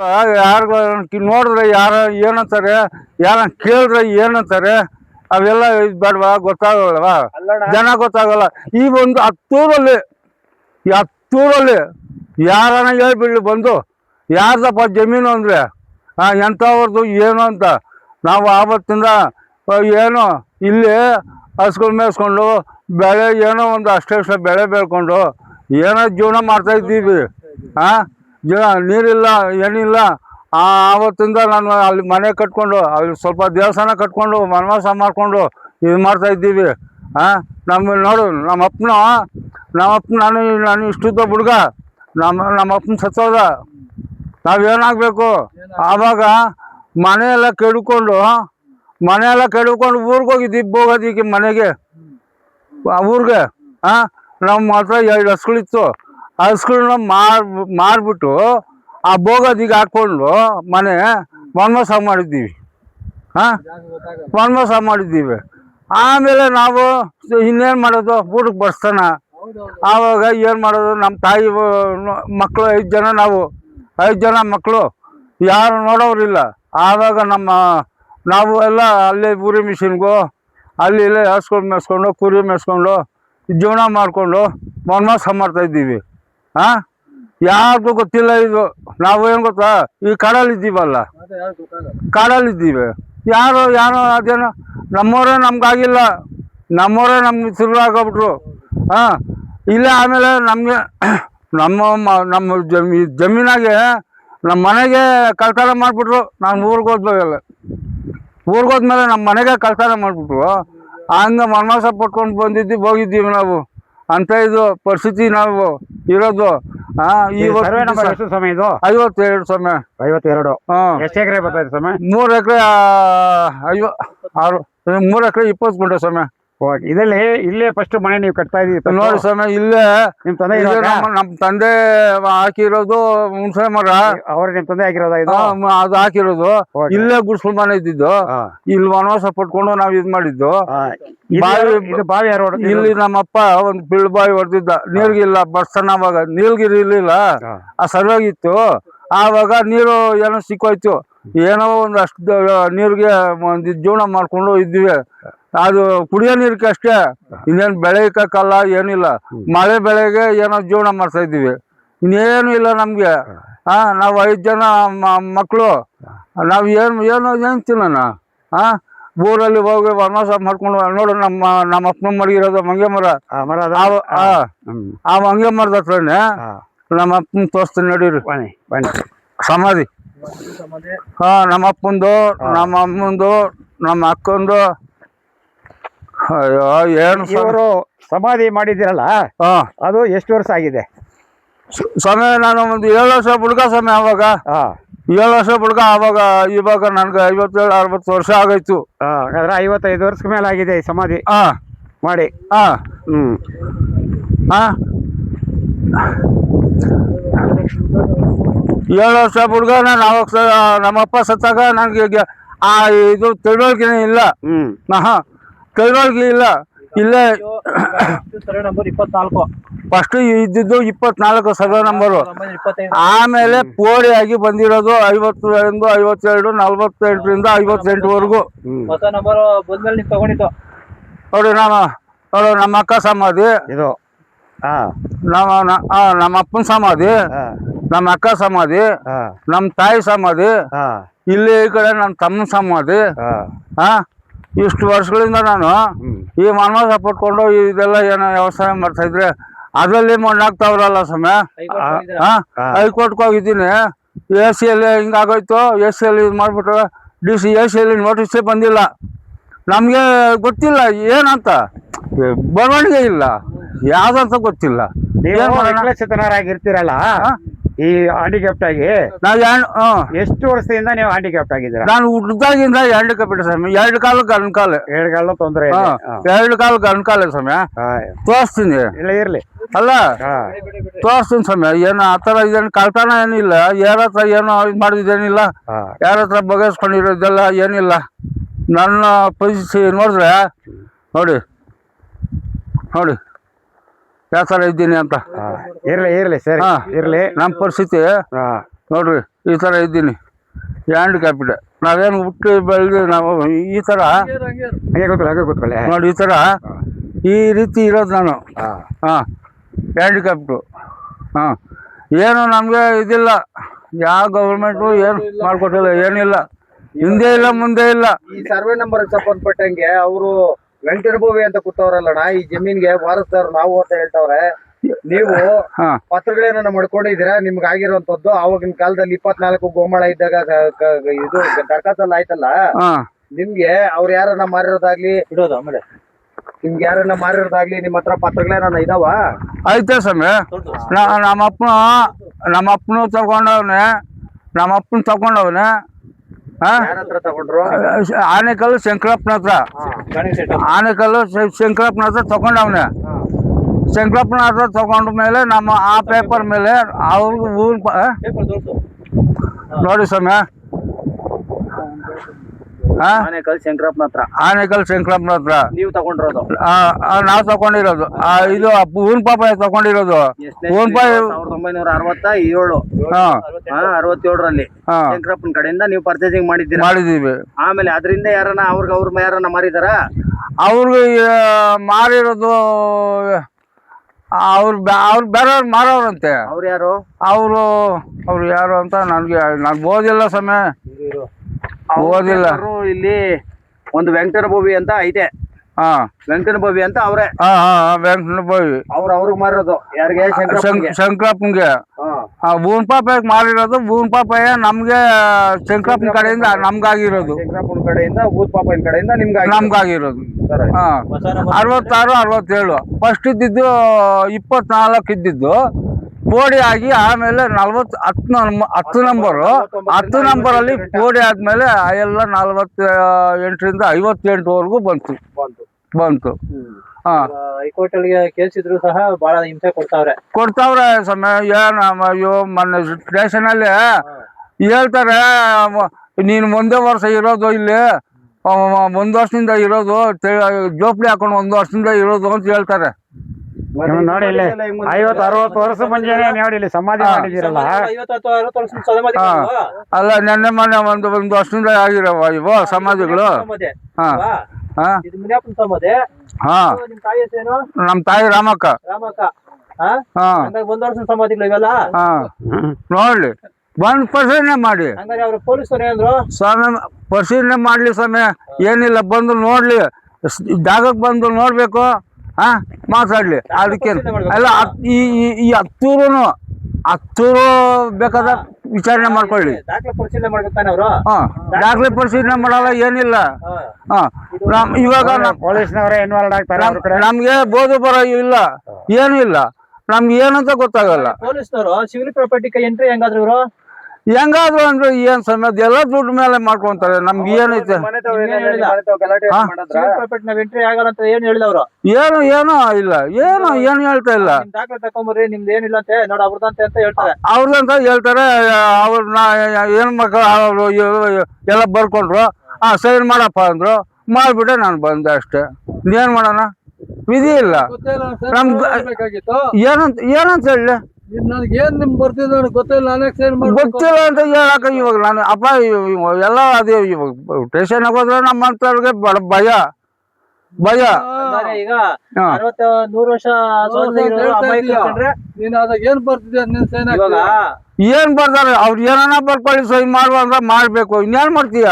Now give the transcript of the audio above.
ಯಾರಿಗ ನೋಡಿದ್ರೆ ಯಾರ ಏನಂತಾರೆ, ಯಾರ ಕೇಳಿದ್ರೆ ಏನಂತಾರೆ, ಅವೆಲ್ಲ ಬೇಡವಾ, ಗೊತ್ತಾಗಲ್ವಾ ಜನ, ಗೊತ್ತಾಗಲ್ಲ. ಈ ಒಂದು 10 ಊರಲ್ಲಿ ಯಾರನ್ನ ಹೇಳ್ಬಿಡ್ಲಿ ಬಂದು, ಯಾರ್ದಪ್ಪ ಜಮೀನು ಅಂದರೆ ಎಂಥವ್ರದ್ದು ಏನು ಅಂತ. ನಾವು ಆವತ್ತಿಂದ ಏನೋ ಇಲ್ಲಿ ಹಸ್ಗಳು ಮೇಯಿಸ್ಕೊಂಡು ಬೆಳೆ ಏನೋ ಒಂದು ಅಷ್ಟೇ ಬೆಳೆ ಬೆಳ್ಕೊಂಡು ಏನೋ ಜೀವನ ಮಾಡ್ತಾಯಿದ್ದೀವಿ. ಜೀವನ ನೀರಿಲ್ಲ, ಏನಿಲ್ಲ. ಆವತ್ತಿಂದ ನಾನು ಅಲ್ಲಿ ಮನೆ ಕಟ್ಕೊಂಡು, ಅಲ್ಲಿ ಸ್ವಲ್ಪ ದೇವಸ್ಥಾನ ಕಟ್ಕೊಂಡು ವನವಾಸ ಮಾಡಿಕೊಂಡು ಇದು ಮಾಡ್ತಾಯಿದ್ದೀವಿ. ನಮ್ಮ ನೋಡು, ನಮ್ಮಪ್ಪನ ನಾನು ಇಷ್ಟುದ್ದ ಹುಡುಗ, ನಮ್ಮಪ್ಪನ ಸತ್ತೋದ. ನಾವೇನಾಗಬೇಕು? ಆವಾಗ ಮನೆಯೆಲ್ಲ ಕೆಡ್ಕೊಂಡು ಊರಿಗೆ ಹೋಗಿದ್ದೀವಿ, ಹೋಗೋದಕ್ಕೆ ಮನೆಗೆ, ಊರಿಗೆ. ನಮ್ಮ ಹತ್ರ 2 ಹಸುಗಳಿತ್ತು. ಹಸುಗಳನ್ನ ಮಾರ್ಬಿಟ್ಟು ಆ ಬೋಗದಿಗೆ ಹಾಕ್ಕೊಂಡು ಮನೆ ವನವಾಸ ಮಾಡಿದ್ದೀವಿ. ವನವಾಸ ಮಾಡಿದ್ದೀವಿ. ಆಮೇಲೆ ನಾವು ಇನ್ನೇನು ಮಾಡೋದು, ಊಟಕ್ಕೆ ಬರ್ತಾನ. ಆವಾಗ ಏನು ಮಾಡೋದು, ನಮ್ಮ ತಾಯಿ ಮಕ್ಕಳು 5 ಜನ, ನಾವು 5 ಜನ ಮಕ್ಕಳು, ಯಾರು ನೋಡೋರಿಲ್ಲ. ಆವಾಗ ನಾವು ಎಲ್ಲ ಅಲ್ಲೇ ಊರಿ ಮಿಷಿನ್ಗೂ ಅಲ್ಲಿ ಇಲ್ಲೇ ಹಸ್ಕೊಂಡು ಮೇಯಿಸ್ಕೊಂಡು ಕುರಿ ಮೇಯಿಸ್ಕೊಂಡು ಜೀವನ ಮಾಡಿಕೊಂಡು ವನವಾಸ ಮಾಡ್ತಾಯಿದ್ದೀವಿ. ಯಾರಿಗೂ ಗೊತ್ತಿಲ್ಲ ಇದು. ನಾವು ಏನು ಗೊತ್ತಾ, ಈ ಕಾಡಲ್ಲಿದ್ದೀವಲ್ಲ, ಕಾಡಲ್ಲಿದ್ದೀವಿ. ಯಾರೋ ಅದೇನೋ ನಮ್ಮವರೇ ನಮ್ಗಾಗಿಲ್ಲ, ನಮ್ಮವರೇ ನಮ್ಗೆ ಶುರುವಾಗೋಗ್ಬಿಟ್ರು. ಇಲ್ಲೇ ಆಮೇಲೆ ನಮಗೆ ನಮ್ಮ ಜಮೀನಾಗೆ ನಮ್ಮ ಮನೆಗೆ ಕಳ್ತನ ಮಾಡಿಬಿಟ್ರು. ನಾನು ಊರಿಗೋದ್ಮೇಲೆ ನಮ್ಮ ಮನೆಗೆ ಕಳ್ತನ ಮಾಡಿಬಿಟ್ರು. ಹಂಗೆ ವನವಾಸ ಪಟ್ಕೊಂಡು ಹೋಗಿದ್ದೀವಿ ನಾವು. ಅಂತ ಇದು ಪರಿಸ್ಥಿತಿ ನಾವು ಇರೋದು. ಈ ಸರ್ವೆ ನಂಬರ್ ಎಷ್ಟು ಸಮಯ ಇದು? 52 ಸಮಯ. 52. ಎಷ್ಟು ಎಕರೆ ಬರ್ತದೆ ಸಮಯ? 3 ಎಕರೆ 3 ಎಕರೆ 20 ಗುಂಟೆ ಸಮಯ. ಇದರಲ್ಲಿ ಇಲ್ಲೇ ಫಸ್ಟ್ ಮನೆ ನೀವು ಕಟ್ತಾ ಇದೀವಿ ನೋಡಿ ಸಮಯ. ಇಲ್ಲೇ ನಮ್ಮ ತಂದೆ ಹಾಕಿರೋದು ಹುಣಸೆ ಮರ. ನಿಮ್ಮ ತಂದೆ ಹಾಕಿರೋದ ಇದು? ಅದು ಹಾಕಿರೋದು. ಇಲ್ಲೇ ಗುಡ್ಸ್ಲು ಮನೆ ಇದ್ದಿದ್ದು. ಇಲ್ಲಿ ವನವಾಸ ಪಟ್ಕೊಂಡು ನಾವ್ ಇದ್ ಮಾಡಿದ್ದು. ಬಾವಿ ಯಾರು? ಇಲ್ಲಿ ನಮ್ಮಪ್ಪ ಒಂದು ಬೀಳ್ಬಾವಿ ಹೊಡೆದಿದ್ದ. ನೀರ್ಗಿಲ್ಲ, ಬರ್ತಾನ. ಅವಾಗ ನೀಲ್ಗಿರಿ ಇರ್ಲಿಲ್ಲ, ಆ ಸರ್ವಾಗಿತ್ತು. ಆವಾಗ ನೀರು ಏನೋ ಸಿಕ್ಕೋಯ್ತು. ಏನೋ ಒಂದು ಅಷ್ಟು ನೀರಿಗೆ ಒಂದು ಜೀವನ ಮಾಡ್ಕೊಂಡು ಇದ್ವಿ. ಅದು ಕುಡಿಯೋ ನೀರಿಗೆ ಅಷ್ಟೇ, ಇನ್ನೇನು ಬೆಳೆ ಇಕ್ಕಲ್ಲ, ಏನಿಲ್ಲ. ಮಳೆ ಬೆಳೆಗೆ ಏನೋ ಜೀವನ ಮಾಡ್ತಾ ಇದ್ದೀವಿ, ಇನ್ನೇನು ಇಲ್ಲ ನಮ್ಗೆ. ನಾವು 5 ಜನ ಮಕ್ಕಳು. ನಾವು ಏನು ತಿನ್ನೋಣ? ಊರಲ್ಲಿ ಹೋಗಿ ವನವಾಸ ಮಾಡ್ಕೊಂಡು ನೋಡು. ನಮ್ಮ ಅಪ್ಪನ ಮಡಗಿರೋದು ಮಂಗೆ ಮರ. ಆ ಮಂಗೆ ಮರದ ಹತ್ರನೇ ನಮ್ಮ ಅಪ್ಪನ ತೋರಿಸ್ತೀನಿ ನಡೀರಿ. ಸಮಾಧಿ. ನಮ್ಮ ಅಪ್ಪಂದು, ನಮ್ಮ ಅಮ್ಮಂದು, ನಮ್ಮ ಅಕ್ಕಂದು. ಏನು ಇವರು ಸಮಾಧಿ ಮಾಡಿದಿರಲ್ಲ, ಅದು ಎಷ್ಟು ವರ್ಷ ಆಗಿದೆ ಸಮಯ? ನಾನು ಒಂದು 7 ವರ್ಷ ಹುಡುಗ ಸಮಯ. ಅವಾಗ 7 ವರ್ಷ ಹುಡುಗ. ಇವಾಗ ನನ್ಗೆ 57-60 ವರ್ಷ ಆಗೈತು. ಹಾಗಾದ್ರೆ 55 ವರ್ಷ ಮೇಲೆ ಆಗಿದೆ ಈ ಸಮಾಧಿ ಮಾಡಿ. 7 ವರ್ಷ ಹುಡುಗ. ನಾನು ಅವಾಗ ನಮ್ಮಪ್ಪ ಸತ್ತಾಗ ನನಗೆ ಇದು ತಿಳುವಳಿಕೆನೇ ಇಲ್ಲ. ತಿಳುವಳಿಕೆ ಇಲ್ಲ. ಇಲ್ಲೇ ಫಸ್ಟ್ ಇದ್ದಿದ್ದು 24 ಸರ್ವೆ ನಂಬರು. ಆಮೇಲೆ ಪೋಡಿ ಆಗಿ ಬಂದಿರೋದು 51, 52, 48ರಿಂದ 58ವರೆಗೂ. ನೋಡಿ ನಮ್ಮ ಅಕ್ಕ ಸಮಾಧಿ ಇದು, ನಮ್ಮ ಅಪ್ಪನ ಸಮಾಧಿ, ನಮ್ಮ ಅಕ್ಕ ಸಮಾಧಿ, ನಮ್ಮ ತಾಯಿ ಸಮಾಧಿ, ಇಲ್ಲಿ ಈ ಕಡೆ ನನ್ನ ತಮ್ಮನ ಸಮಾಧಿ. ಇಷ್ಟು ವರ್ಷಗಳಿಂದ ನಾನು ಈ ವನವಾಸ ಪಟ್ಕೊಂಡು ಇದೆಲ್ಲ ಏನೋ ವ್ಯವಸಾಯ ಮಾಡ್ತಾ ಇದ್ರೆ ಅದರಲ್ಲಿ ಮಣ್ಣಾಗ್ತಾವ್ರಲ್ಲ ಸಮಯ. ಹೈಕೋರ್ಟ್ಗೆ ಹೋಗಿದ್ದೀನಿ. AC ಯಲ್ಲಿ ಹಿಂಗಾಗೋಯ್ತು. AC ಯಲ್ಲಿ ಇದು ಮಾಡಿಬಿಟ್ರೆ AC ಯಲ್ಲಿ ನೋಟಿಸೇ ಬಂದಿಲ್ಲ. ನಮಗೆ ಗೊತ್ತಿಲ್ಲ ಏನಂತ, ಬರವಣಿಗೆ ಇಲ್ಲ, ಯಾವ್ದಂತ ಗೊತ್ತಿಲ್ಲ. ಆಗಿರ್ತೀರಲ್ಲ ಈ ಹ್ಯಾಂಡಿಕ್ಯಾಪ್ಟ್ ಆಗಿ, ಎಷ್ಟು ವರ್ಷದಿಂದ ನೀವು ಹ್ಯಾಂಡಿಕ್ಯಾಪ್ಟ್ ಆಗಿದ್ದೀರಾ? ನಾನು ಹುಟ್ಟಿದಾಗಿಂದ ಹ್ಯಾಂಡಿಕ್ಯಾಪ್ಟ್ ಸಮಯ. 2 ಕಾಲು ಗಣಕಾಲ. 2 ಕಾಲ ತೊಂದರೆ. 2 ಕಾಲು ಗಣಕಾಲ ಸಮಯ. ತೋರಿಸ್ತೀನಿ. ಇಲ್ಲ ಇರ್ಲಿ ಅಲ್ಲ, ತೋರಿಸ್ತೀನಿ ಸಮಯ. ಏನು ಆ ಥರ ಇದೇನು ಕಳ್ತನ ಏನಿಲ್ಲ. ಯಾರ ಹತ್ರ ಏನೋ ಇದು ಮಾಡಿದ್ದೇನಿಲ್ಲ. ಯಾರ ಹತ್ರ ಬಗೆಸ್ಕೊಂಡಿರೋದೆಲ್ಲ ಏನಿಲ್ಲ. ನನ್ನ ಪರಿಸ್ಥಿತಿ ನೋಡಿದ್ರೆ ನೋಡಿ ಯಾವ ಥರ ಇದ್ದೀನಿ ಅಂತ. ಇರ್ಲಿ ಸರಿ, ಇರ್ಲಿ. ನಮ್ಮ ಪರಿಸ್ಥಿತಿ ನೋಡ್ರಿ ಈ ಥರ ಇದ್ದೀನಿ ಹ್ಯಾಂಡಿಕ್ಯಾಪ್ಡ್. ನಾವೇನು ಹುಟ್ಟಿ ಬೆಳೆದು ನಾವು ಈ ಥರ ಹಾಗೆ ಕೂತ್ಕೊಳ್ಳಿ. ನೋಡಿ ಈ ಥರ ಈ ರೀತಿ ಇರೋದು ನಾನು. ಹಾಂ ಹ್ಯಾಂಡಿಕ್ಯಾಪ್ಟು. ಹಾಂ ಏನು ನಮಗೆ ಇದಿಲ್ಲ, ಯಾವ ಗೌರ್ಮೆಂಟು ಏನು ಮಾಡಿಕೊಟ್ಟಿಲ್ಲ, ಏನಿಲ್ಲ, ಹಿಂದೆ ಇಲ್ಲ ಮುಂದೆ ಇಲ್ಲ. ಈ ಸರ್ವೆ ನಂಬರ್ ಸಂಬಂಧಪಟ್ಟಂಗೆ ಅವರು ವೆಂಕಟಭೂಮಿ ಅಂತ ಕೂತವ್ರಲ್ಲಣ್ಣ, ಈ ಜಮೀನ್ಗೆ ವಾರಸ್ದಾರ್ ನಾವು ಅಂತ ಹೇಳ್ತವ್ರೆ. ನೀವು ಪತ್ರಗಳೇನ ಮಾಡ್ಕೊಂಡಿದ್ದೀರಾ ನಿಮ್ಗೆ ಆಗಿರುವಂತದ್ದು? ಆವಾಗಿನ ಕಾಲದಲ್ಲಿ 24 ಗೋಮಾಳ ಇದ್ದಾಗ ಇದು ದರ್ಖಾಸ್ತಲ್ಲಿ ಆಯ್ತಲ್ಲ, ನಿಮ್ಗೆ ಅವ್ರು ಯಾರನ್ನ ಮಾರಿರೋದಾಗ್ಲಿ ಇಡೋದು, ಆಮೇಲೆ ನಿಮ್ಗೆ ಯಾರನ್ನ ಮಾರಿರೋದಾಗ್ಲಿ ನಿಮ್ಮ ಹತ್ರ ಪತ್ರಗಳೇನ ಇದಾವ? ಐತೆ ಸಮಯ. ನಮ್ಮಪ್ಪನು ತಗೊಂಡವನೆ, ನಮ್ಮಪ್ಪನ ತಗೊಂಡವನೆ. ಯಾರ ಹತ್ರ ತಗೊಂಡ್ರು? ಆನೆಕಲ್ಲು ಶಂಕರಪ್ಪನ ಹತ್ರ. ಆನೆಕಲ್ಲು ಶಂಕರಪ್ಪನ ಹತ್ರ ತಗೊಂಡವನೆ. ಶಂಕರಪ್ಪನ ಹತ್ರ ತಗೊಂಡ ಮೇಲೆ ನಮ್ಮ ಆ ಪೇಪರ್ ಮೇಲೆ ಅವ್ರಿಗೆ ನೋಡಿ ಸಮಯ. ಆನೆಕಲ್ ಶಂಕರಪ್ಪನ ಹತ್ರ. ಆನೆಕಲ್ ಶಂಕರಪ್ಪನ ಹತ್ರ ನೀವು ತಗೊಂಡಿರೋದು? ನಾವು ತಗೊಂಡಿರೋದು ಇದು ಹೂನ್ ಪಾಪ ತಗೊಂಡಿರೋದು. ಹೂನ್ ಪಾಪ 1967ರಲ್ಲಿ ಶಂಕರಪ್ಪನ ಕಡೆಯಿಂದ ನೀವು ಪರ್ಚೇಸಿಂಗ್ ಮಾಡಿದೀವಿ. ಆಮೇಲೆ ಅದರಿಂದ ಯಾರನ್ನ ಅವ್ರ ಯಾರನ್ನ ಮಾರಿದಾರ? ಅವ್ರಿಗೆ ಮಾರಿರೋದು ಅವ್ರು ಬೇರೆಯವ್ರು ಮಾರೋರಂತೆ. ಅವ್ರು ಯಾರು? ಅವ್ರು ಯಾರು ಅಂತ ನಾನು ಓದಿಲ್ಲ ಸಮಯ, ಓದಿಲ್ಲ. ಇಲ್ಲಿ ಒಂದು ವೆಂಕಟಭೂಮಿ ಅಂತ ಐತೆ. ವೆಂಕಟಭೂಮಿ ಅಂತ ಅವ್ರೆ. ವೆಂಕಟಭೂಮಿ ಅವ್ರಿಗೆ ಮಾರಿರೋದು ಯಾರಿಗೆ? ಶಂಕರಪ್ಪನ್ಗೆ. ಬೂನ್ ಪಾಪಯ್ಯ ಮಾರಿರೋದು. ಬೂನ್ ಪಾಪಯ್ಯ ನಮ್ಗೆ ಶಂಕರಪ್ಪನ ಕಡೆಯಿಂದ ನಮ್ಗಾಗಿರೋದು. ಶಂಕರಪ್ಪನ ಕಡೆಯಿಂದ ಬೂನ್ ಪಾಪಯ್ಯನ ಕಡೆಯಿಂದ ನಮ್ಗಾಗಿರೋದು. 66 67 ಫಸ್ಟ್ ಇದ್ದಿದ್ದು 24 ಇದ್ದಿದ್ದು ಪೋಡಿ ಆಗಿ ಆಮೇಲೆ 10 ನಂಬರು. 10 ನಂಬರಲ್ಲಿ ಪೋಡಿ ಆದ್ಮೇಲೆ ಎಲ್ಲ 48ರಿಂದ 58ವರೆಗೂ ಬಂತು. ಹೈಕೋರ್ಟ್ ಅಲ್ಲಿ ಕೇಸ್ ಇದ್ರು ಸಹ ಬಹಳ ಹಿಂಸೆ ಕೊಡ್ತಾವ್ರೆ ಸಮಯ. ಅಯ್ಯೋ ಮೊನ್ನೆ ಸ್ಟೇಷನ್ ಅಲ್ಲಿ ಹೇಳ್ತಾರೆ, ನೀನು ಒಂದೇ ವರ್ಷ ಇರೋದು ಇಲ್ಲಿ, 1 ವರ್ಷದಿಂದ ಇರೋದು, ಜೋಪ್ಡಿ ಹಾಕೊಂಡು 1 ವರ್ಷದಿಂದ ಇರೋದು ಅಂತ ಹೇಳ್ತಾರೆ. ನೋಡಿ ಇಲ್ಲಿ 50-60 ವರ್ಷ ಮುಂಚೆ ನೋಡಿ ಇಲ್ಲಿ ಸಮಾಧಿ ಮಾಡಿದಿರಲ್ಲ. ಅಲ್ಲ ನೆನ್ನೆ ಮೊನ್ನೆ ಒಂದು ವರ್ಷದಿಂದ ಆಗಿರವ ಇವು ಸಮಾಧಿಗಳು. ನಮ್ ತಾಯಿ ರಾಮಕ್ಕ. ನೋಡ್ಲಿ ಬಂದ್ ಪರಿಶೀಲನೆ ಮಾಡಿ ಸ್ವಾಮಿ, ಪರಿಶೀಲನೆ ಮಾಡ್ಲಿ ಸ್ವಾಮಿ. ಏನಿಲ್ಲ, ಬಂದು ನೋಡ್ಲಿ, ಜಾಗಕ್ಕೆ ಬಂದು ನೋಡ್ಬೇಕು, ಮಾತಾಡ್ಲಿ. ಅದಕ್ಕೆ ಅಲ್ಲ ಈ ಹತ್ತೂರು ಬೇಕಾದ ವಿಚಾರಣೆ ಮಾಡ್ಕೊಳ್ಳಿ. ದಾಖಲೆ ಪರಿಶೀಲನೆ ಮಾಡಲ್ಲ, ಏನಿಲ್ಲ. ಇವಾಗ ಪೊಲೀಸ್ನವರೇ ಇನ್ವಾಲ್ವ್ ಆಗ್ತಾರೆ. ನಮ್ಗೆ ಬೋಧು ಬರ ಇಲ್ಲ, ಏನು ಇಲ್ಲ, ನಮ್ಗೆ ಏನಂತ ಗೊತ್ತಾಗಲ್ಲ. ಪೊಲೀಸ್ನವರು ಸಿವಿಲ್ ಪ್ರಾಪರ್ಟಿ ಎಂಟ್ರಿ ಹೆಂಗಾದ್ರು ಅಂದ್ರೆ ಏನ್ ಸಮಯ ಎಲ್ಲ ದುಡ್ಡು ಮೇಲೆ ಮಾಡ್ಕೊಂತಾರೆ. ನಮ್ಗೆ ಏನೈತೆ? ಏನೋ ಇಲ್ಲ, ಏನು ಹೇಳ್ತಾ ಇಲ್ಲ. ಅವ್ರದಂತ ಹೇಳ್ತಾರೆ. ಅವ್ರನ್ನ ಏನ್ ಮಕ್ಕಳು ಅವರು ಎಲ್ಲ ಬರ್ಕೊಂಡ್ರು, ಸೈನ್ ಮಾಡಪ್ಪ ಅಂದ್ರು, ಮಾಡ್ಬಿಟ್ಟೆ ನಾನು ಬಂದೆ ಅಷ್ಟೇ. ಏನ್ ಮಾಡೋಣ, ವಿಧಿ ಇಲ್ಲ. ನಮ್ಗೆ ಏನಂತ ಹೇಳಿ ಗೊತ್ತಿಲ್ಲ ಅಂತ ಹೇಳಕ. ಇವಾಗ ನಾನು ಅಪ್ಪ ಎಲ್ಲ ಅದೇ ಇವಾಗ ಸ್ಟೇಷನ್ ಹೋದ್ರೆ ನಮ್ಮಂತವ್ರಿಗೆ ಭಯ. ಈಗ 100 ವರ್ಷ ಏನ್ ಬರ್ತಾರೆ ಅವ್ರು ಏನಾನ ಬರ್ಕೊಳ್ಳಿ, ಸಹಿ ಮಾಡುವ ಅಂದ್ರೆ ಮಾಡ್ಬೇಕು. ಇನ್ನೇನ್ ಮಾಡ್ತೀಯ?